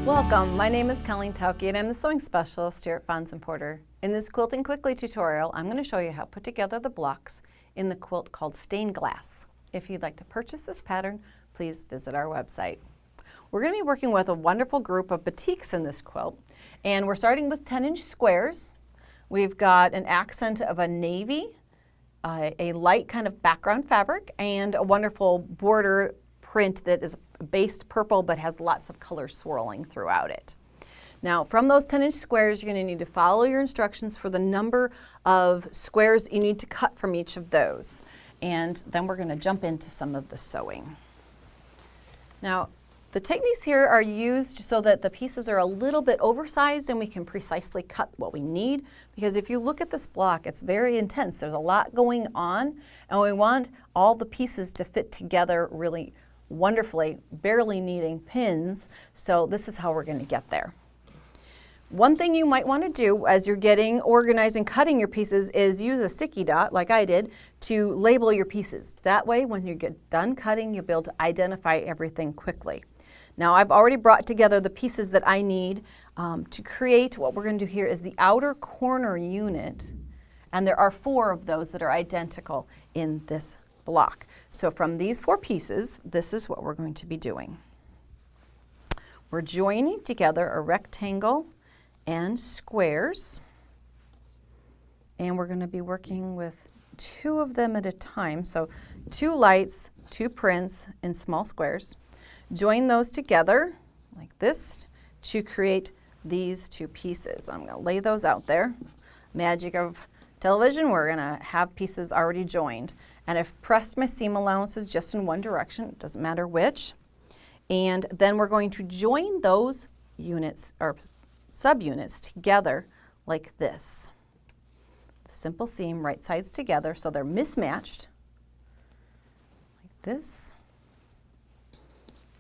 Welcome, my name is Colleen Tauke and I'm the sewing specialist here at Fons & Porter. In this Quilting Quickly tutorial, I'm going to show you how to put together the blocks in the quilt called Stained Glass. If you'd like to purchase this pattern, please visit our website. We're going to be working with a wonderful group of batiks in this quilt, and we're starting with 10-inch squares. We've got an accent of a navy, a light kind of background fabric, and a wonderful border print that is based purple but has lots of color swirling throughout it. Now from those 10-inch squares, you're going to need to follow your instructions for the number of squares you need to cut from each of those. And then we're going to jump into some of the sewing. Now the techniques here are used so that the pieces are a little bit oversized and we can precisely cut what we need, because if you look at this block, it's very intense. There's a lot going on and we want all the pieces to fit together really wonderfully, barely needing pins, so this is how we're going to get there. One thing you might want to do as you're getting organized and cutting your pieces is use a sticky dot, like I did, to label your pieces. That way, when you get done cutting, you'll be able to identify everything quickly. Now, I've already brought together the pieces that I need to create. What we're going to do here is the outer corner unit, and there are 4 of those that are identical in this block. So from these 4 pieces, this is what we're going to be doing. We're joining together a rectangle and squares, and we're going to be working with 2 of them at a time. So 2 lights, 2 prints in small squares. Join those together like this to create these 2 pieces. I'm going to lay those out there. Magic of television, we're going to have pieces already joined. And I've pressed my seam allowances just in one direction, it doesn't matter which. And then we're going to join those units or subunits together like this. Simple seam, right sides together, so they're mismatched, like this.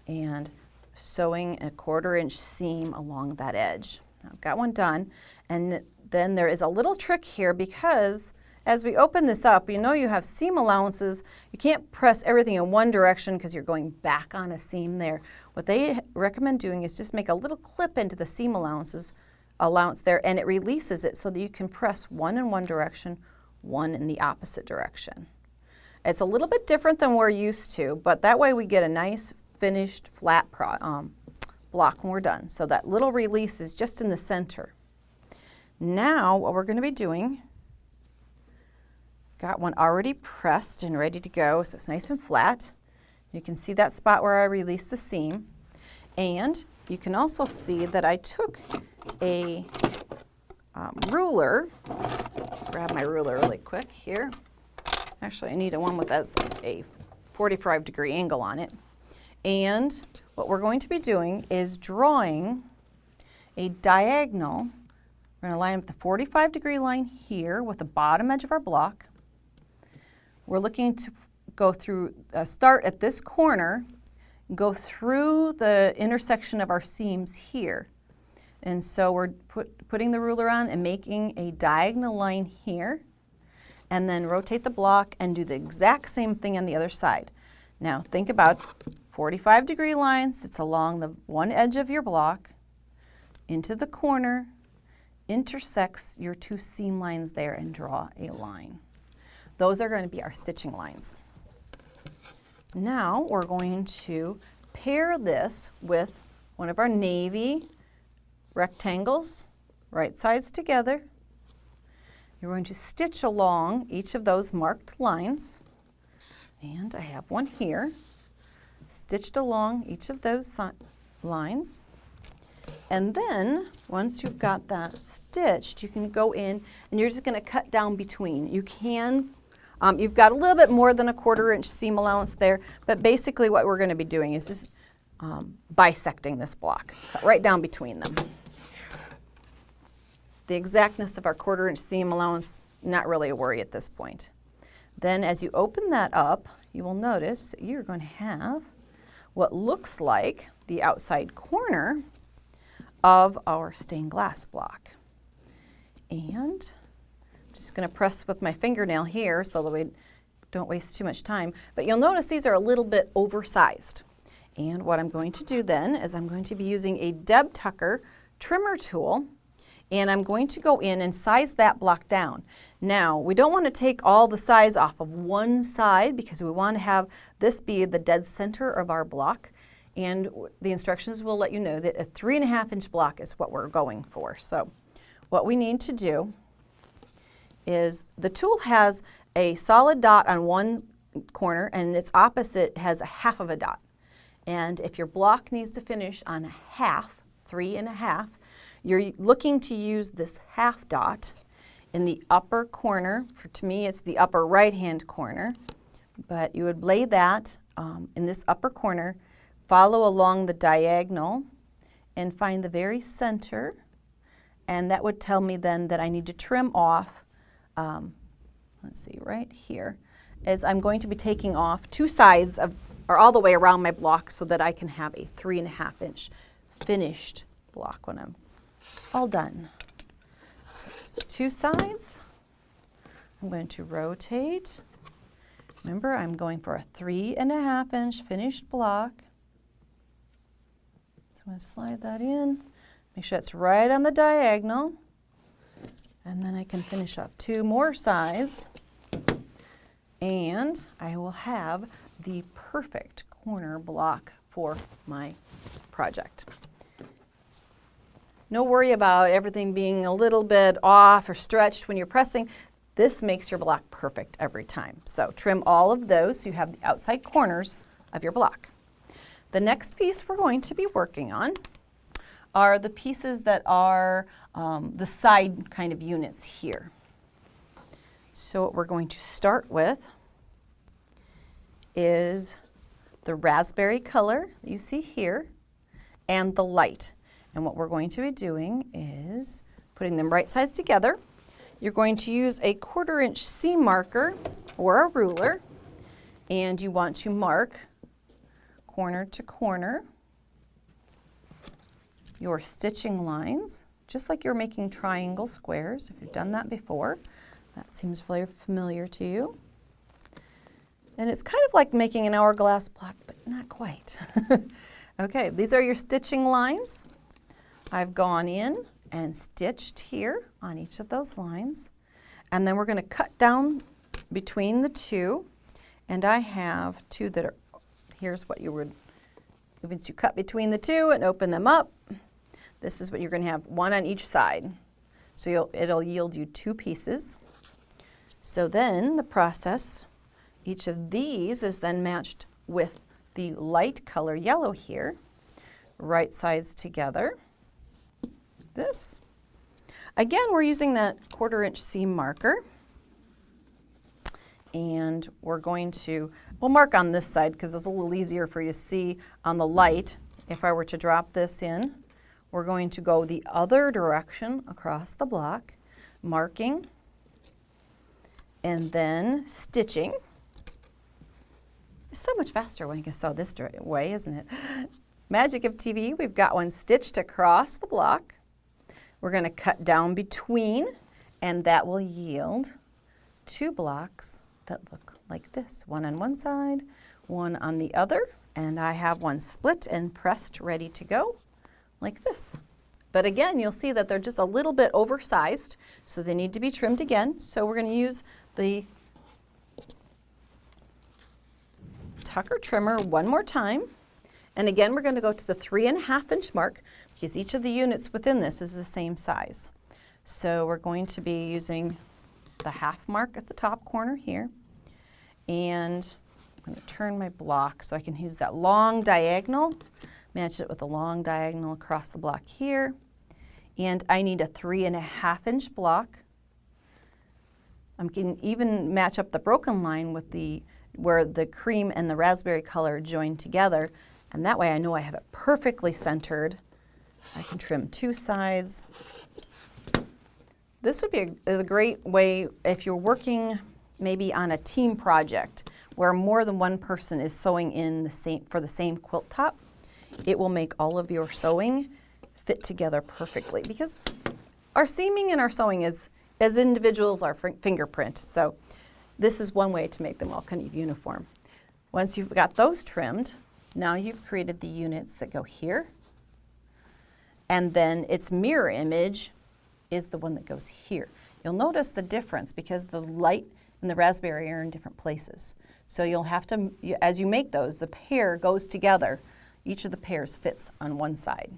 And sewing a 1/4-inch seam along that edge. I've got one done, and then there is a little trick here, because as we open this up, you know you have seam allowances. You can't press everything in one direction because you're going back on a seam there. What they recommend doing is just make a little clip into the seam allowance there, and it releases it so that you can press one in one direction, one in the opposite direction. It's a little bit different than we're used to, but that way we get a nice finished flat block when we're done. So that little release is just in the center. Now what we're going to be doing, got one already pressed and ready to go, so it's nice and flat. You can see that spot where I released the seam, and you can also see that I took a ruler. Grab my ruler really quick here. Actually, I need one with a 45-degree angle on it. And what we're going to be doing is drawing a diagonal. We're going to line up the 45-degree line here with the bottom edge of our block. We're looking to go through, start at this corner, go through the intersection of our seams here. And so we're putting the ruler on and making a diagonal line here, and then rotate the block and do the exact same thing on the other side. Now think about 45-degree lines. It's along the one edge of your block, into the corner, intersects your 2 seam lines there, and draw a line. Those are going to be our stitching lines. Now we're going to pair this with one of our navy rectangles, right sides together. You're going to stitch along each of those marked lines, and I have one here, stitched along each of those lines. And then once you've got that stitched, you can go in and you're just going to cut down between. You can, you've got a little bit more than a 1/4-inch seam allowance there, but basically what we're going to be doing is just bisecting this block, cut right down between them. The exactness of our 1/4-inch seam allowance, not really a worry at this point. Then as you open that up, you will notice that you're going to have what looks like the outside corner of our stained glass block. And I'm just going to press with my fingernail here so that we don't waste too much time. But you'll notice these are a little bit oversized. And what I'm going to do then is I'm going to be using a Deb Tucker trimmer tool, and I'm going to go in and size that block down. Now, we don't want to take all the size off of one side because we want to have this be the dead center of our block. And the instructions will let you know that a 3.5 inch block is what we're going for. So what we need to do is the tool has a solid dot on one corner and its opposite has a half of a dot. And if your block needs to finish on a half, 3.5, you're looking to use this half dot in the upper corner. To me, it's the upper right-hand corner, but you would lay that in this upper corner, follow along the diagonal, and find the very center, and that would tell me then that I need to trim off, let's see, right here, is I'm going to be taking off 2 sides of, or all the way around my block so that I can have a 3.5 inch finished block when I'm all done. So 2 sides, I'm going to rotate. Remember, I'm going for a 3.5 inch finished block. So I'm going to slide that in, make sure it's right on the diagonal, and then I can finish up 2 more sides, and I will have the perfect corner block for my project. No worry about everything being a little bit off or stretched when you're pressing. This makes your block perfect every time. So trim all of those so you have the outside corners of your block. The next piece we're going to be working on are the pieces that are the side kind of units here. So what we're going to start with is the raspberry color that you see here and the light. And what we're going to be doing is putting them right sides together. You're going to use a 1/4 inch seam marker or a ruler, and you want to mark corner to corner your stitching lines, just like you're making triangle squares. If you've done that before, that seems very familiar to you. And it's kind of like making an hourglass block, but not quite. Okay, these are your stitching lines. I've gone in and stitched here on each of those lines, and then we're going to cut down between the 2, and I have 2 that are, here's what you would, once you cut between the 2 and open them up, this is what you're going to have, 1 on each side. So it'll yield you 2 pieces. So then the process, each of these is then matched with the light color yellow here, right sides together. This. Again, we're using that 1/4 inch seam marker, and we're going to, we'll mark on this side because it's a little easier for you to see on the light. If I were to drop this in, we're going to go the other direction across the block, marking, and then stitching. It's so much faster when you can sew this way, isn't it? Magic of TV, we've got one stitched across the block. We're going to cut down between, and that will yield 2 blocks that look like this. 1 on one side, 1 on the other, and I have one split and pressed ready to go like this. But again, you'll see that they're just a little bit oversized, so they need to be trimmed again. So we're going to use the Tucker trimmer one more time. And again, we're going to go to the 3.5 inch mark because each of the units within this is the same size. So we're going to be using the half mark at the top corner here. And I'm going to turn my block so I can use that long diagonal, match it with a long diagonal across the block here. And I need a 3.5 inch block. I can even match up the broken line with where the cream and the raspberry color join together. And that way I know I have it perfectly centered. I can trim 2 sides. This would be a great way if you're working maybe on a team project where more than one person is sewing in for the same quilt top. It will make all of your sewing fit together perfectly because our seaming and our sewing is, as individuals, our fingerprint. So this is one way to make them all kind of uniform. Once you've got those trimmed, Now you've created the units that go here, and then its mirror image is the one that goes here. You'll notice the difference because the light and the raspberry are in different places. So you'll have to, as you make those, the pair goes together. Each of the pairs fits on one side.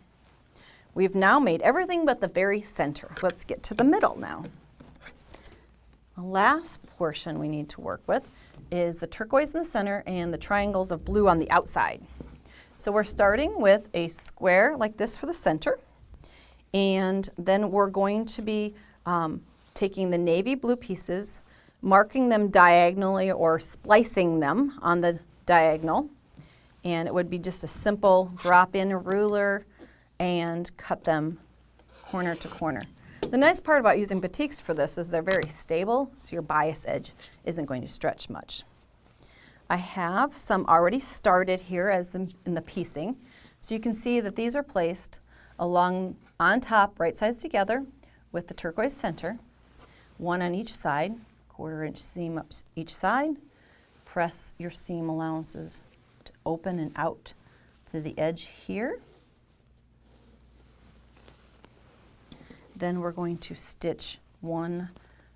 We've now made everything but the very center. Let's get to the middle now. The last portion we need to work with is the turquoise in the center and the triangles of blue on the outside. So we're starting with a square like this for the center, and then we're going to be taking the navy blue pieces, marking them diagonally or splicing them on the diagonal, and it would be just a simple drop in a ruler and cut them corner to corner. The nice part about using batiks for this is they're very stable, so your bias edge isn't going to stretch much. I have some already started here as in the piecing. So you can see that these are placed along on top, right sides together with the turquoise center, one on each side, 1/4 inch seam up each side. Press your seam allowances to open and out to the edge here. Then we're going to stitch one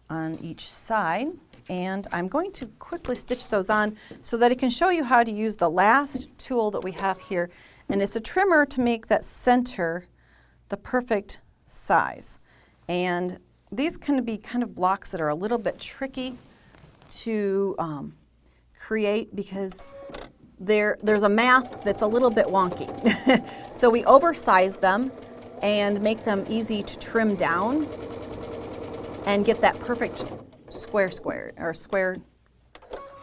on each side, and I'm going to quickly stitch those on so that I can show you how to use the last tool that we have here, and it's a trimmer to make that center the perfect size. And these can be kind of blocks that are a little bit tricky to create because there's a math that's a little bit wonky. So we oversize them and make them easy to trim down and get that perfect square, or square,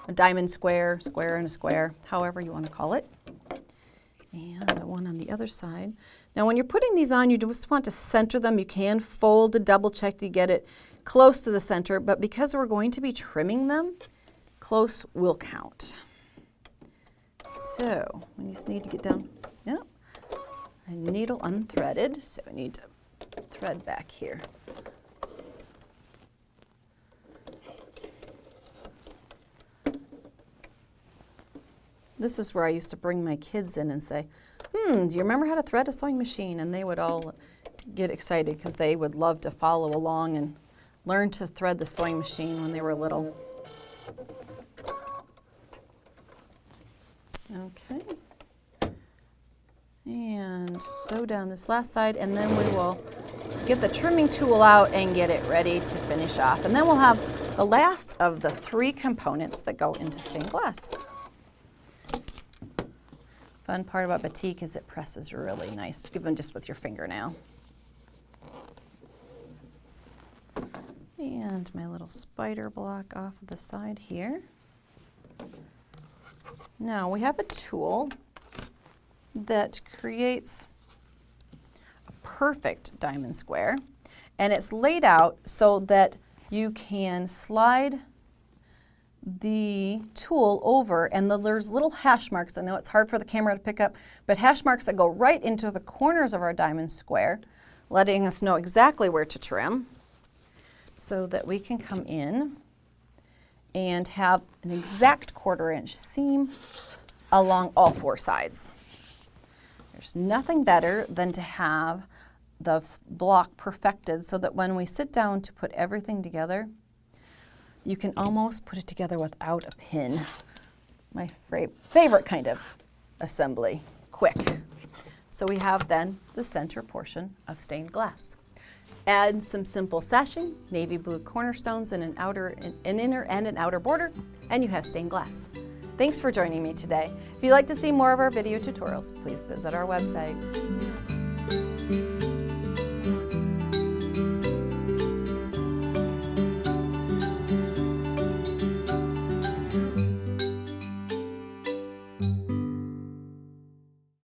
a diamond square, square and a square, however you want to call it. And one on the other side. Now when you're putting these on, you just want to center them. You can fold to double check to get it close to the center, but because we're going to be trimming them, close will count. So we just need to get down, yeah. A needle unthreaded, so we need to thread back here. This is where I used to bring my kids in and say, do you remember how to thread a sewing machine? And they would all get excited because they would love to follow along and learn to thread the sewing machine when they were little. Okay. And sew down this last side, and then we will get the trimming tool out and get it ready to finish off. And then we'll have the last of the 3 components that go into stained glass. Fun part about batik is it presses really nice, even just with your fingernail. And my little spider block off the side here. Now we have a tool that creates a perfect diamond square, and it's laid out so that you can slide the tool over, and there's little hash marks. I know it's hard for the camera to pick up, but hash marks that go right into the corners of our diamond square, letting us know exactly where to trim so that we can come in and have an exact 1/4 inch seam along all 4 sides. There's nothing better than to have the block perfected so that when we sit down to put everything together, you can almost put it together without a pin. My favorite kind of assembly, quick. So we have then the center portion of stained glass. Add some simple sashing, navy blue cornerstones, and an inner and an outer border, and you have stained glass. Thanks for joining me today. If you'd like to see more of our video tutorials, please visit our website.